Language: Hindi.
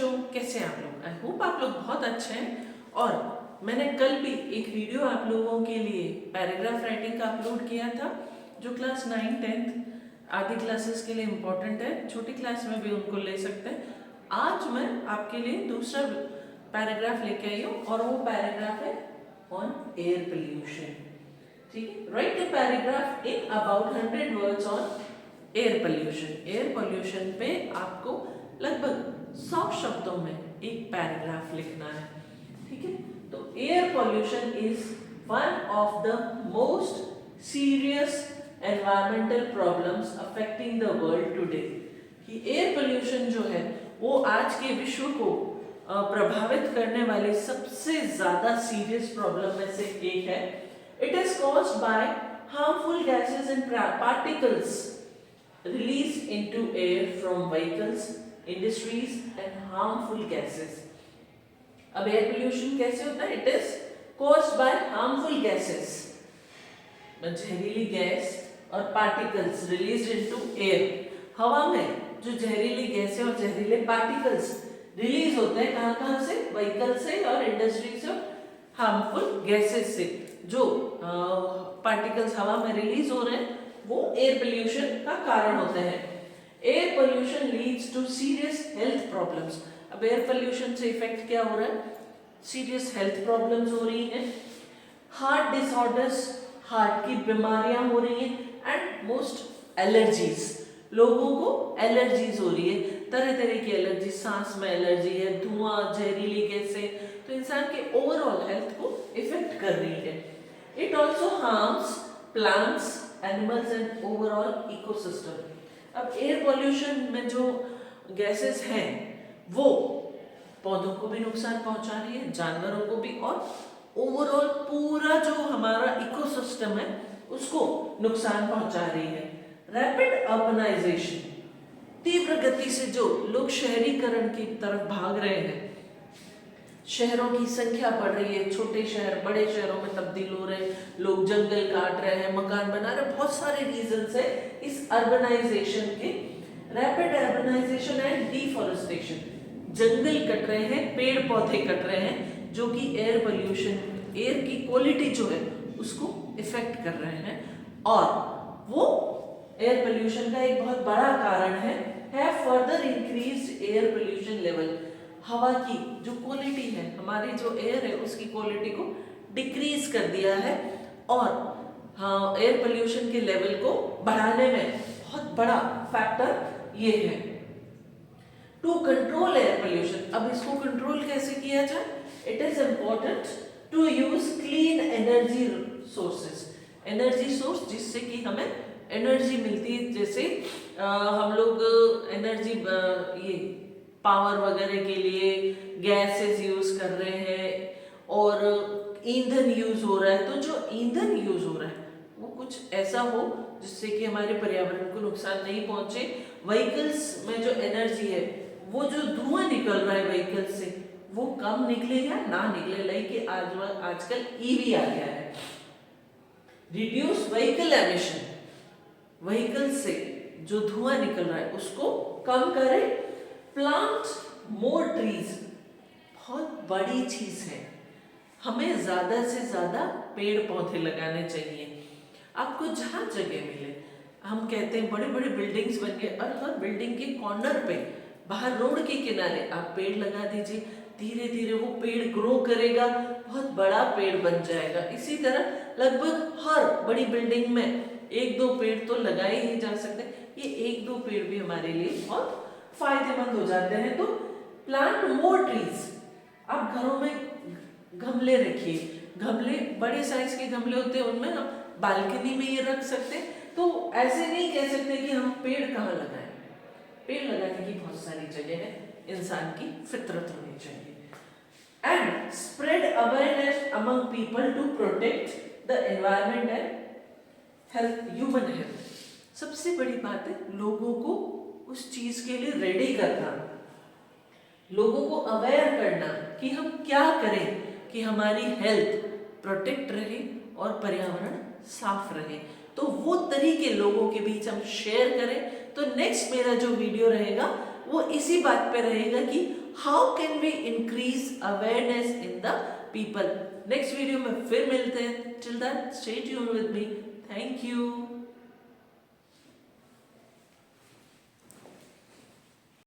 बच्चों, कैसे हैं आप लोग? आई होप आप लोग बहुत अच्छे हैं। और मैंने कल भी एक वीडियो आप लोगों के लिए पैराग्राफ राइटिंग का अपलोड किया था, जो क्लास 9, 10 आदि क्लासेस के लिए इम्पोर्टेंट है, छोटी क्लास में भी उनको ले सकते हैं। आज मैं आपके लिए दूसरा पैराग्राफ लेके आई हूँ और वो पैराग्राफ है ऑन एयर पोल्यूशन। ठीक है, right a paragraph in about 100 words on air pollution. Air pollution पे आपको लगभग 100 शब्दों में एक पैराग्राफ लिखना है। ठीक है, तो air pollution is one of the most serious environmental problems affecting the world today. कि एयर पोल्यूशन जो है वो आज के विश्व को प्रभावित करने वाली सबसे ज्यादा सीरियस प्रॉब्लम में से एक है। It is caused by harmful gases and particles released into air from vehicles, industries and harmful gases. अब एयर पोल्यूशन कैसे होता है? It is caused by harmful gases, जहरीली गैस और पार्टिकल्स रिलीज्ड इनटू एयर। हवा में जो जहरीली गैसें और जहरीले पार्टिकल्स रिलीज होते हैं कहाँ से? व्हीकल से और इंडस्ट्री से, हार्मफुल गैसेस से। जो पार्टिकल्स हवा में रिलीज हो रहे हैं वो एयर पोल्यूशन का कारण होते हैं। Air pollution leads to serious health problems. अब एयर पोल्यूशन से इफेक्ट क्या हो रहा है? सीरियस हेल्थ प्रॉब्लम्स हो रही हैं, हार्ट डिसऑर्डर्स, हार्ट की बीमारियां हो रही हैं, एंड मोस्ट एलर्जीज। लोगों को एलर्जीज हो रही है, तरह तरह की एलर्जी, सांस में एलर्जी है, धुआं, जहरीली गैसें, तो इंसान के ओवरऑल हेल्थ को इफेक्ट कर रही है। It also harms plants, animals and overall ecosystem. अब एयर पोल्यूशन में जो गैसेस हैं वो पौधों को भी नुकसान पहुंचा रही है, जानवरों को भी, और ओवरऑल पूरा जो हमारा इकोसिस्टम है उसको नुकसान पहुंचा रही है। रैपिड अर्बनाइजेशन, तीव्र गति से जो लोग शहरीकरण की तरफ भाग रहे हैं, शहरों की संख्या बढ़ रही है, छोटे शहर बड़े शहरों में तब्दील हो रहे हैं, लोग जंगल काट रहे हैं, मकान बना रहे हैं, बहुत सारे रीजंस है इस अर्बनाइजेशन के। रैपिड अर्बनाइजेशन एंड डिफॉरेस्टेशन, जंगल कट रहे हैं, पेड़ पौधे कट रहे हैं, जो कि एयर पोल्यूशन, एयर की क्वालिटी जो है उसको इफेक्ट कर रहे हैं। और वो एयर पोल्यूशन का एक बहुत बड़ा कारण है further increased air pollution level. हवा की जो क्वालिटी है, हमारी जो एयर है उसकी क्वालिटी को डिक्रीज कर दिया है, और हाँ, एयर पोल्यूशन के लेवल को बढ़ाने में बहुत बड़ा फैक्टर ये है। टू कंट्रोल एयर पोल्यूशन, अब इसको कंट्रोल कैसे किया जाए? It is important to use clean energy sources. Energy source जिससे कि हमें एनर्जी मिलती है, जैसे हम लोग एनर्जी ये पावर वगैरह के लिए गैसेस यूज कर रहे हैं और ईंधन यूज हो रहा है, तो जो ईंधन यूज हो रहा है वो कुछ ऐसा हो जिससे कि हमारे पर्यावरण को नुकसान नहीं पहुंचे। व्हीकल्स में जो एनर्जी है, वो जो धुआं निकल रहा है व्हीकल से, वो कम निकले या ना निकले, लाइक आजकल ईवी आ गया है। रिड्यूस व्हीकल एमिशन, व्हीकल से जो धुआं निकल रहा है उसको कम करें। प्लांट मोर ट्रीज, बहुत बड़ी चीज है, हमें ज्यादा से ज्यादा पेड़ पौधे लगाने चाहिए। आपको जहां जगह मिले, हम कहते हैं बड़े बड़े बिल्डिंग्स बन गए और हर बिल्डिंग के कॉर्नर पे, बाहर रोड के किनारे आप पेड़ लगा दीजिए, धीरे धीरे वो पेड़ ग्रो करेगा, बहुत बड़ा पेड़ बन जाएगा। इसी तरह लगभग हर बड़ी बिल्डिंग में 1-2 पेड़ तो लगाए ही जा सकते हैं। ये 1-2 पेड़ भी हमारे लिए बहुत फायदेमंद हो जाते हैं। तो प्लांट मोर ट्रीज। आप घरों में गमले रखिए, गमले बड़े साइज के गमले होते हैं, उनमें हम बालकनी में ये रख सकते हैं। तो ऐसे नहीं कह सकते कि हम पेड़ कहाँ लगाएं, पेड़ लगाने की बहुत सारी जगह है, इंसान की फितरत होनी चाहिए। And spread awareness among people to protect the environment and health, human health. सबसे बड़ी बात है लोगों को उस चीज के लिए रेडी करना, लोगों को अवेयर करना कि हम क्या करें कि हमारी हेल्थ प्रोटेक्ट रहे और पर्यावरण साफ रहे। तो वो तरीके लोगों के बीच हम शेयर करें। तो नेक्स्ट मेरा जो वीडियो रहेगा वो इसी बात पे रहेगा कि how can we increase awareness in the people. Next video में फिर मिलते हैं, till that stay tuned with me. Thank you.